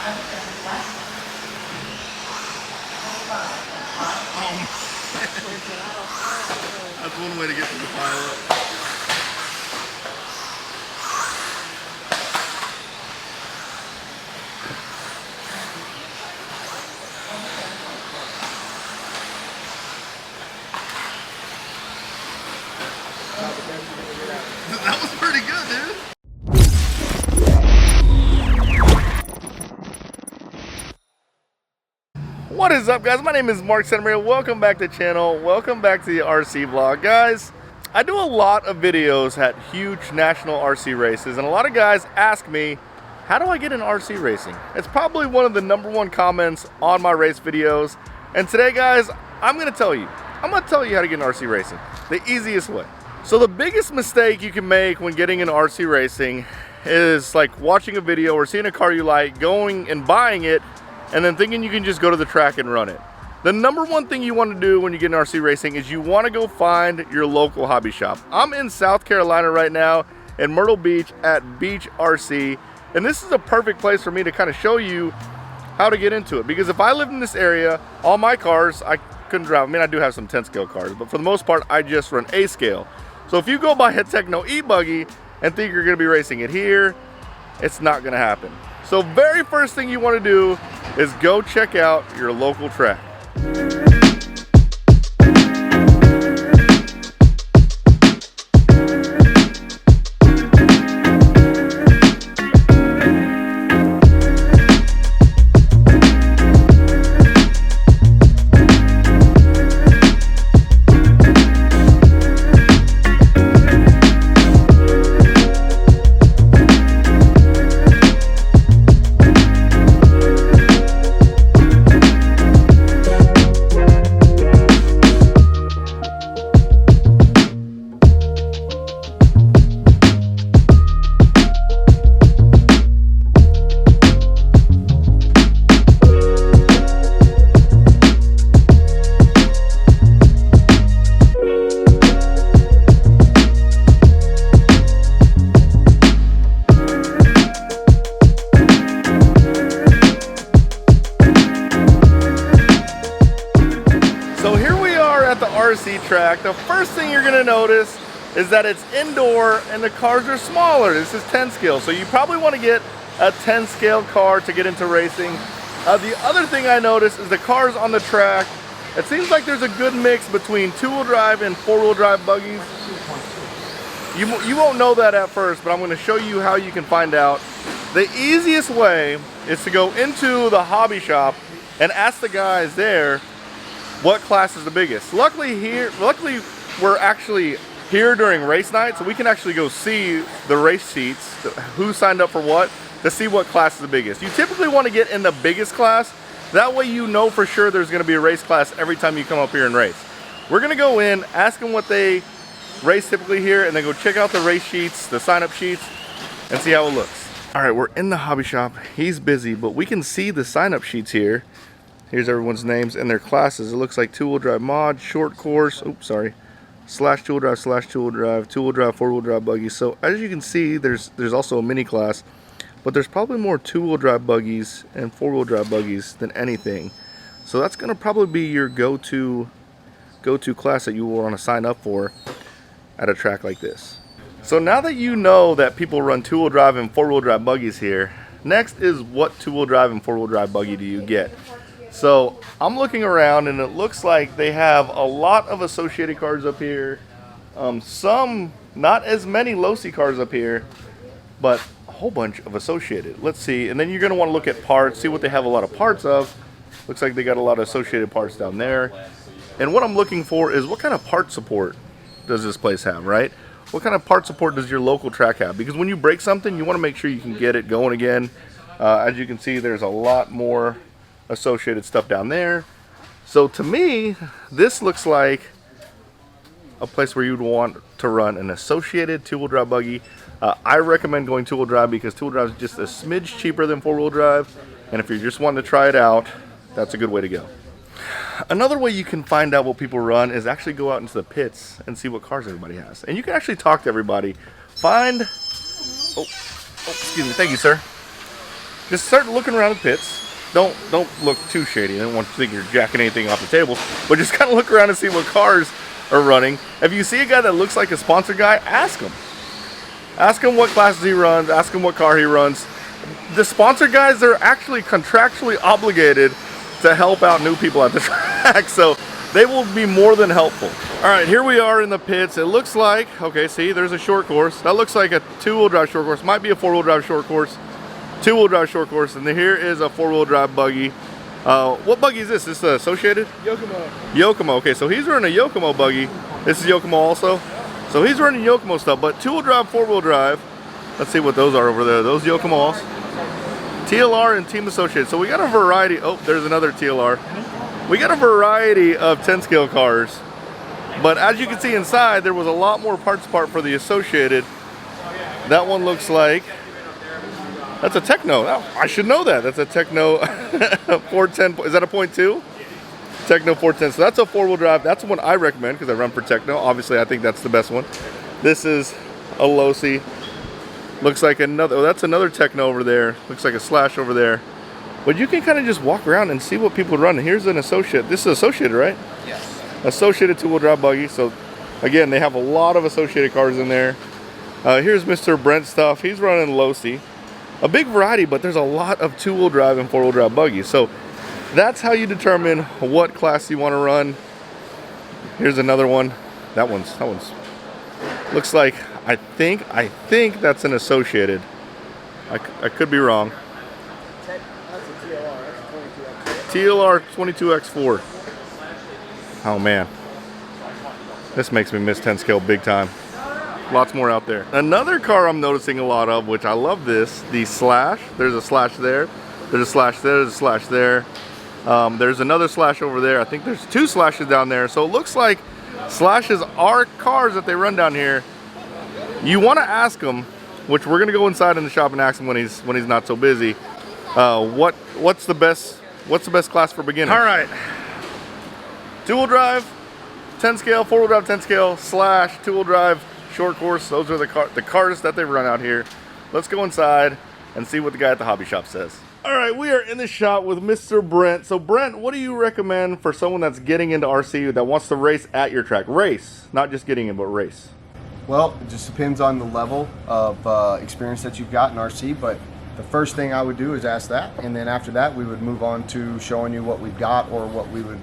That's one way to get to the pilot. That was pretty good, dude. What is up, guys? My name is Mark Santamaria. Welcome back to the channel. Welcome back to the RC vlog. Guys, I do a lot of videos at huge national RC races, and a lot of guys ask me, how do I get in RC racing? It's probably one of the #1 comments on my race videos. And today, guys, I'm gonna tell you how to get in RC racing the easiest way. So the biggest mistake you can make when getting into RC racing is like watching a video or seeing a car you like, going and buying it, and then thinking you can just go to the track and run it. The #1 thing you want to do when you get in RC racing is you want to go find your local hobby shop. I'm in South Carolina right now in Myrtle Beach at Beach RC, and this is a perfect place for me to kind of show you how to get into it, because if I lived in this area, all my cars I couldn't drive. I mean, I do have some 10 scale cars, but for the most part I just run A scale. So if you go buy a Techno e-buggy and think you're going to be racing it here, it's not going to happen. So very first thing you want to do is go check out your local track. RC track. The first thing you're going to notice is that it's indoor and the cars are smaller. This is 10 scale, so you probably want to get a 10 scale car to get into racing. The other thing I noticed is the cars on the track. It seems like there's a good mix between 2-wheel drive and 4-wheel drive buggies. You won't know that at first, but I'm going to show you how you can find out. The easiest way is to go into the hobby shop and ask the guys there what class is the biggest. Luckily we're actually here during race night, so we can actually go see the race sheets, who signed up for what, to see what class is the biggest. You typically want to get in the biggest class. That way you know for sure there's going to be a race class every time you come up here and race. We're going to go in, ask them what they race typically here, and then go check out the race sheets, the sign-up sheets, and see how it looks. All right, we're in the hobby shop. He's busy, but we can see the sign-up sheets here. Here's everyone's names and their classes. It looks like 2-wheel drive mod, short course, slash 2-wheel drive, 2-wheel drive, 4-wheel drive buggy. So as you can see, there's also a mini class, but there's probably more 2-wheel drive buggies and 4-wheel drive buggies than anything. So that's gonna probably be your go-to class that you will want to sign up for at a track like this. So now that you know that people run 2-wheel drive and 4-wheel drive buggies here, next is what 2-wheel drive and 4-wheel drive buggy do you get? So I'm looking around and it looks like they have a lot of associated cars up here. Some, not as many low-C cars up here, but a whole bunch of associated. Let's see, and then you're gonna wanna look at parts, see what they have a lot of parts of. Looks like they got a lot of associated parts down there. And what I'm looking for is what kind of part support does this place have, right? What kind of part support does your local track have? Because when you break something, you wanna make sure you can get it going again. As you can see, there's a lot more associated stuff down there. So to me, this looks like a place where you'd want to run an associated 2-wheel drive buggy. I recommend going 2-wheel drive because 2-wheel drive is just a smidge cheaper than 4-wheel drive, and if you're just wanting to try it out, that's a good way to go. Another way you can find out what people run is actually go out into the pits and see what cars everybody has, and you can actually talk to everybody. Excuse me, thank you, sir. just start looking around the pits. Don't look too shady. I don't want you to think you're jacking anything off the table, but just kind of look around and see what cars are running. If you see a guy that looks like a sponsored guy, ask him. Ask him what classes he runs. Ask him what car he runs. The sponsored guys, they're actually contractually obligated to help out new people at the track, so they will be more than helpful. All right, here we are in the pits. It looks like, okay, see, there's a short course. That looks like a two-wheel drive short course. Might be a four-wheel drive short course. Two-wheel drive short course, and here is a four-wheel drive buggy. What buggy is this? Is this Associated? Yokomo. Yokomo, okay, so he's running a Yokomo buggy. This is Yokomo also. So he's running Yokomo stuff, but two-wheel drive, four-wheel drive. Let's see what those are over there. Those Yokomos. TLR and Team Associated. So we got a variety. Oh, there's another TLR. We got a variety of 10 scale cars, but as you can see inside, there was a lot more parts part for the Associated. That one looks like, that's a Techno. Oh, I should know that. That's a Techno 410. Is that a 0.2? Techno 410. So that's a four-wheel drive. That's the one I recommend because I run for Techno. Obviously, I think that's the best one. This is a Losi. Looks like another, oh, that's another Techno over there. Looks like a Slash over there. But you can kind of just walk around and see what people run. Here's an Associated. This is Associated, right? Yes. Associated two-wheel drive buggy. So again, they have a lot of Associated cars in there. Here's Mr. Brent stuff. He's running Losi. A big variety, but there's a lot of two-wheel drive and four-wheel drive buggies. So that's how you determine what class you want to run. Here's another one. That one's looks like, I think that's an Associated. I could be wrong. That's a TLR. That's 22X. TLR 22X4. Oh man, this makes me miss 10 scale big time. Lots more out there. Another car I'm noticing a lot of, which I love this, the Slash. There's a Slash there. There's a Slash there. There's a Slash there. There's another Slash over there. I think there's two Slashes down there. So it looks like Slashes are cars that they run down here. You want to ask him, which we're gonna go inside in the shop and ask him when he's not so busy. What's the best class for beginners? All right, two-wheel drive, 10 scale, four-wheel drive, 10 scale, Slash, two-wheel drive, short course. Those are the cars that they run out here. Let's go inside and see what the guy at the hobby shop says. All right, we are in the shop with Mr. Brent. So Brent, what do you recommend for someone that's getting into RC that wants to race at your track? Race, not just getting in, but race. Well, it just depends on the level of experience that you've got in RC, but the first thing I would do is ask that, and then after that we would move on to showing you what we've got or what we would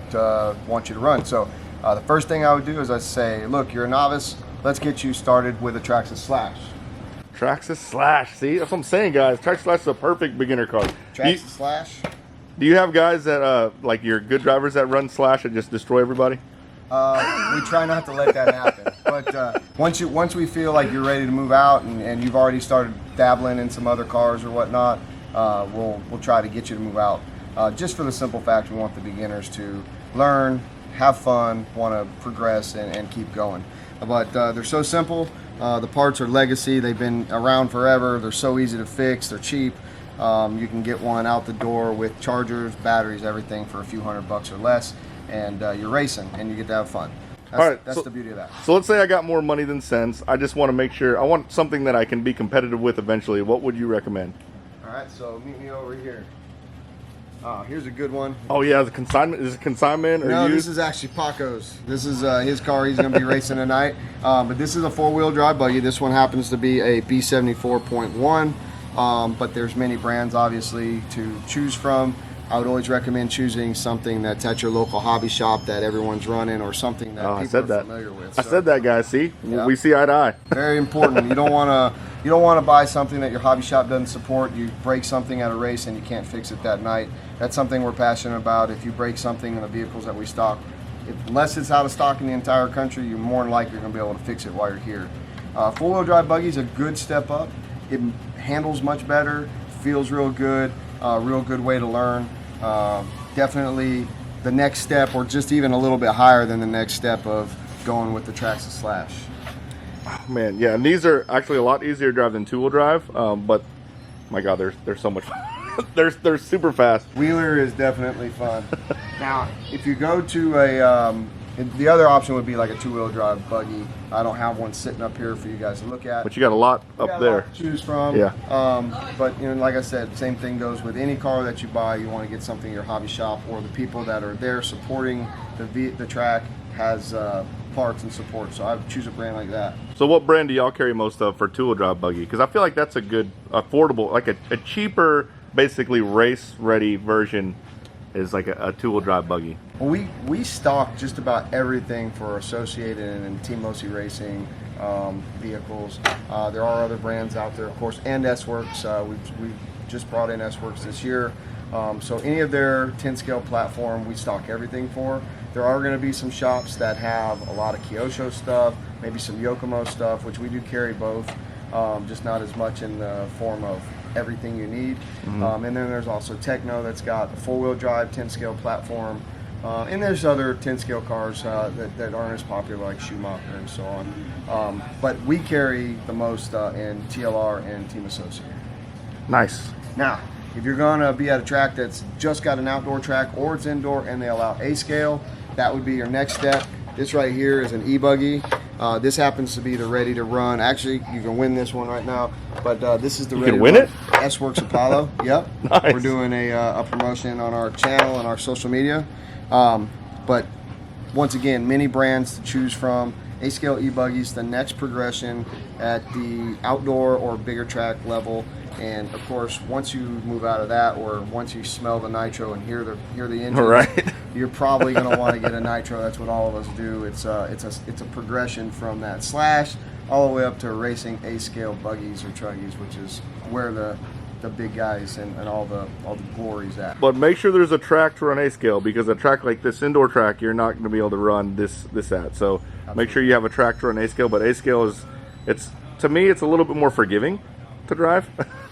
want you to run. So the first thing I would do is I say, look, you're a novice, let's get you started with a Traxxas Slash. Traxxas Slash, see, that's what I'm saying, guys. Traxxas Slash is a perfect beginner car. Traxxas Slash. Do you have guys that, like your good drivers that run Slash and just destroy everybody? We try not to let that happen, but once we feel like you're ready to move out and you've already started dabbling in some other cars or whatnot, we'll try to get you to move out. Just for the simple fact we want the beginners to learn, have fun, want to progress and keep going. But they're so simple. The parts are legacy. They've been around forever. They're so easy to fix. They're cheap. You can get one out the door with chargers, batteries, everything for a few $100 or less. And you're racing and you get to have fun. All right, that's the beauty of that. So let's say I got more money than sense. I just want to make sure, I want something that I can be competitive with eventually. What would you recommend? All right, so meet me over here. Here's a good one. Oh yeah, the consignment, is it consignment or no, used? This is actually Paco's. This is his car. He's going to be racing tonight. But this is a four-wheel drive buggy. This one happens to be a B74.1. But there's many brands obviously to choose from. I would always recommend choosing something that's at your local hobby shop that everyone's running, or something that people are familiar with. I said that, guys. See, yeah. We see eye to eye. Very important. You don't want to buy something that your hobby shop doesn't support. You break something at a race and you can't fix it that night. That's something we're passionate about. If you break something in the vehicles that we stock, unless it's out of stock in the entire country, you're more than likely going to be able to fix it while you're here. Four-wheel drive buggy is a good step up. It handles much better, feels real good way to learn. Definitely the next step, or just even a little bit higher than the next step of going with the Traxxas Slash. Oh, man, yeah, and these are actually a lot easier to drive than two-wheel drive, but my God, they're so much fun. they're super fast. Wheeler is definitely fun. Now, if you go to a And the other option would be like a 2-wheel drive buggy. I don't have one sitting up here for you guys to look at. But you got a lot up there to choose from. Yeah. But like I said, same thing goes with any car that you buy. You want to get something your hobby shop or the people that are there supporting the track has parts and support. So I would choose a brand like that. So what brand do y'all carry most of for 2-wheel drive buggy? Because I feel like that's a good, affordable, like a cheaper, basically race-ready version is like a 2-wheel drive buggy. Well, we stock just about everything for Associated and Team Losi Racing vehicles. There are other brands out there, of course, and S-Works. We've just brought in S-Works this year. So any of their 10-scale platform, we stock everything for. There are going to be some shops that have a lot of Kyosho stuff, maybe some Yokomo stuff, which we do carry both, just not as much in the form of everything you need. And then there's also Techno that's got a 4-wheel drive 10-scale platform. And there's other 10-scale cars that aren't as popular, like Schumacher and so on. But we carry the most in TLR and Team Associated. Nice. Now, if you're going to be at a track that's just got an outdoor track or it's indoor and they allow A-scale, that would be your next step. This right here is an e-buggy. This happens to be the ready to run. Actually, you can win this one right now, but this is the you ready can to win run it? S-Works Apollo. Yep. Nice. We're doing a promotion on our channel and our social media. But once again, many brands to choose from. A-scale e-buggies, the next progression at the outdoor or bigger track level. And of course, once you move out of that, or once you smell the nitro and hear the engine, Right. you're probably going to want to get a nitro. That's what all of us do. It's a progression from that slash all the way up to racing A-scale buggies or truggies, which is where the big guys and all the glory's at. But make sure there's a track to run A-scale, because a track like this indoor track, you're not going to be able to run this at. So Absolutely. Make sure you have a track to run A-scale. But A-scale to me, it's a little bit more forgiving to drive.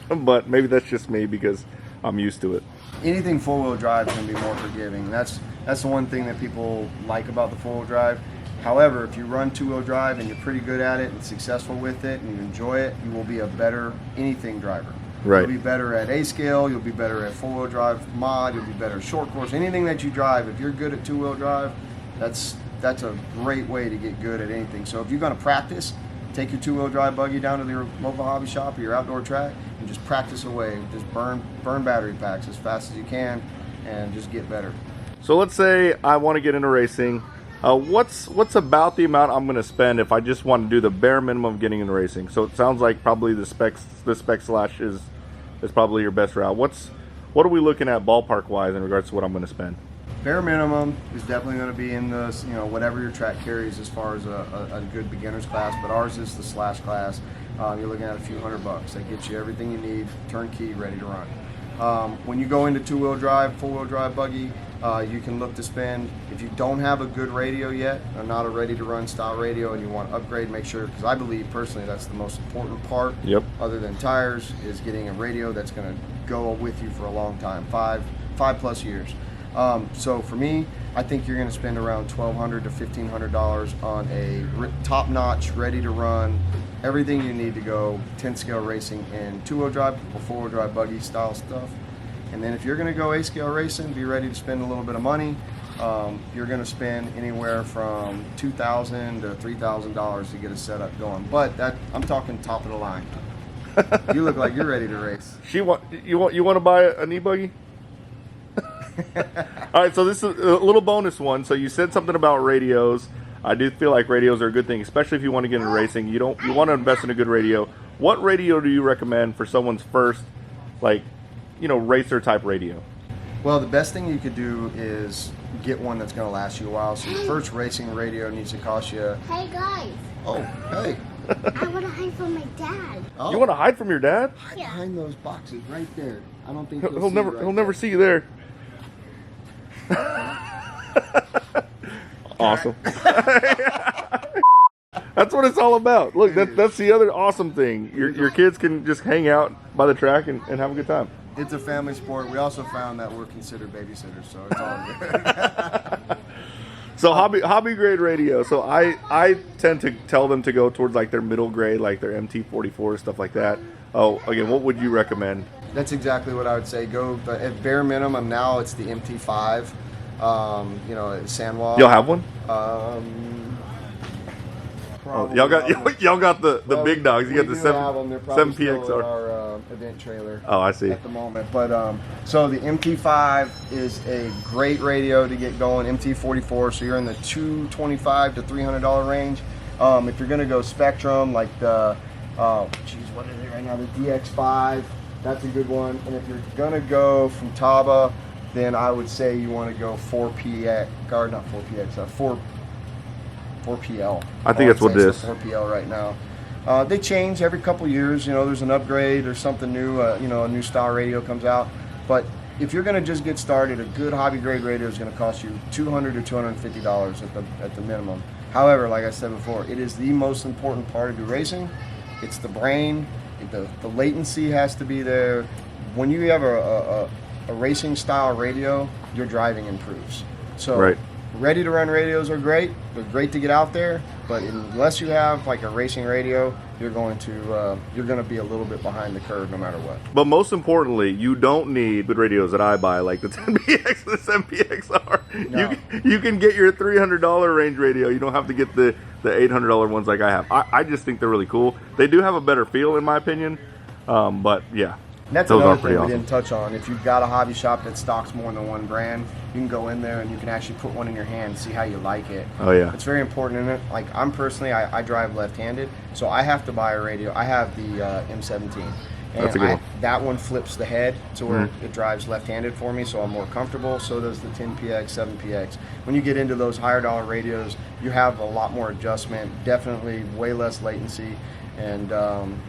But maybe that's just me because I'm used to it. Anything 4-wheel drive can be more forgiving. That's the one thing that people like about the 4-wheel drive. However, if you run 2-wheel drive and you're pretty good at it and successful with it and you enjoy it, you will be a better anything driver. Right. You'll be better at A-scale, you'll be better at 4-wheel drive mod, you'll be better at short course. Anything that you drive, if you're good at 2-wheel drive, that's a great way to get good at anything. So if you're going to practice, take your 2-wheel drive buggy down to your local hobby shop or your outdoor track and just practice away. Just burn battery packs as fast as you can and just get better. So let's say I want to get into racing. What's about the amount I'm going to spend if I just want to do the bare minimum of getting into racing? So it sounds like probably the spec slash is probably your best route. What are we looking at ballpark wise in regards to what I'm going to spend? Bare minimum is definitely going to be in the whatever your track carries as far as a good beginner's class, but ours is the slash class. You're looking at a few $100. That gets you everything you need, turnkey, ready to run. When you go into 2-wheel drive, 4-wheel drive buggy, you can look to spend, if you don't have a good radio yet, or not a ready to run style radio, and you want to upgrade, make sure, because I believe personally that's the most important part, Yep. other than tires, is getting a radio that's going to go with you for a long time, five plus years. So for me, I think you're going to spend around $1,200 to $1,500 on a top-notch, ready-to-run, everything you need to go 10-scale racing in 2-wheel drive or 4-wheel drive buggy style stuff. And then if you're going to go A-scale racing, be ready to spend a little bit of money. You're going to spend anywhere from $2,000 to $3,000 to get a setup going. But I'm talking top of the line. You look like you're ready to race. You want to buy an e-buggy? All right, so this is a little bonus one. So you said something about radios. I do feel like radios are a good thing, especially if you want to get into racing. You want to invest in a good radio. What radio do you recommend for someone's first, racer type radio? Well, the best thing you could do is get one that's going to last you a while. So your first racing radio needs to cost you. Hey guys, Oh, hey. I want to hide from my dad. Oh, You want to hide from your dad? hide behind those boxes right there. I don't think He'll never see you there. Awesome. That's what it's all about. Look, that's the other awesome thing. Your kids can just hang out by the track and have a good time. It's a family sport. We also found that we're considered babysitters, so it's all good. So hobby grade radio. So I tend to tell them to go towards like their middle grade, like their MT44, stuff like that. Oh, again, what would you recommend? That's exactly what I would say. Go at bare minimum. Now it's the MT5. You know, San Juan. Y'all have one? Probably Y'all got the well, big dogs. You got the we do have them. They're probably 7 still PXR. in our event trailer. Oh, I see. At the moment, but so the MT5 is a great radio to get going. MT44, so you're in the $225 to $300 range. If you're gonna go Spectrum, like the what are they right now? The DX5, that's a good one. And if you're gonna go from Taba, then I would say you want to go 4PX, or not 4PX, 4PL. I think that's what it is. 4PL right now. They change every couple years. You know, there's an upgrade or something new. You know, a new style radio comes out. But if you're going to just get started, a good hobby grade radio is going to cost you $200 to $250 at the minimum. However, like I said before, it is the most important part of your racing. It's the brain. The latency has to be there. When you have a racing style radio, your driving improves. So right. Ready to run radios are great. They're great to get out there, but unless you have like a racing radio, you're going to be a little bit behind the curve no matter what. But most importantly, you don't need good radios that I buy, like the 10PX and the 7PXR. No. You can get your $300 range radio. You don't have to get the $800 ones like I have. I just think they're really cool. They do have a better feel, in my opinion. But yeah. That's those another are pretty thing we awesome. didn't touch on. If you've got a hobby shop that stocks more than one brand, you can go in there and you can actually put one in your hand and see how you like it. Oh yeah. It's very important in it. Like I'm personally, I drive left-handed, so I have to buy a radio. I have the M17. And That's a good one. that one flips the head to where it drives left-handed for me, so I'm more comfortable. So does the 10PX, 7PX. When you get into those higher dollar radios, you have a lot more adjustment, definitely way less latency. And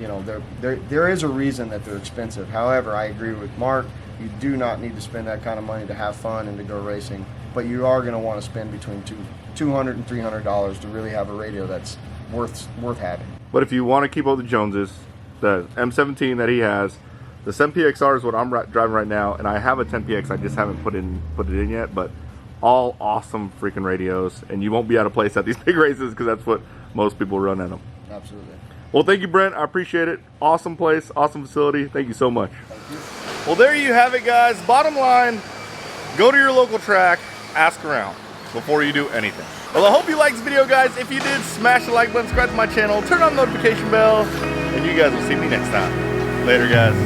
you know, there is a reason that they're expensive. However, I agree with Mark. You do not need to spend that kind of money to have fun and to go racing. But you are going to want to spend between $200 and $300 to really have a radio that's worth having. But if you want to keep up with the Joneses, the M17 that he has, the 7PXR is what I'm driving right now, and I have a 10PX. I just haven't put it in yet. But all awesome freaking radios, and you won't be out of place at these big races because that's what most people run at them. Absolutely. Well, thank you, Brent. I appreciate it. Awesome place, awesome facility. Thank you so much. Thank you. Well, there you have it, guys. Bottom line, go to your local track, ask around before you do anything. Well, I hope you liked this video, guys. If you did, smash the like button, subscribe to my channel, turn on the notification bell, and you guys will see me next time. Later, guys.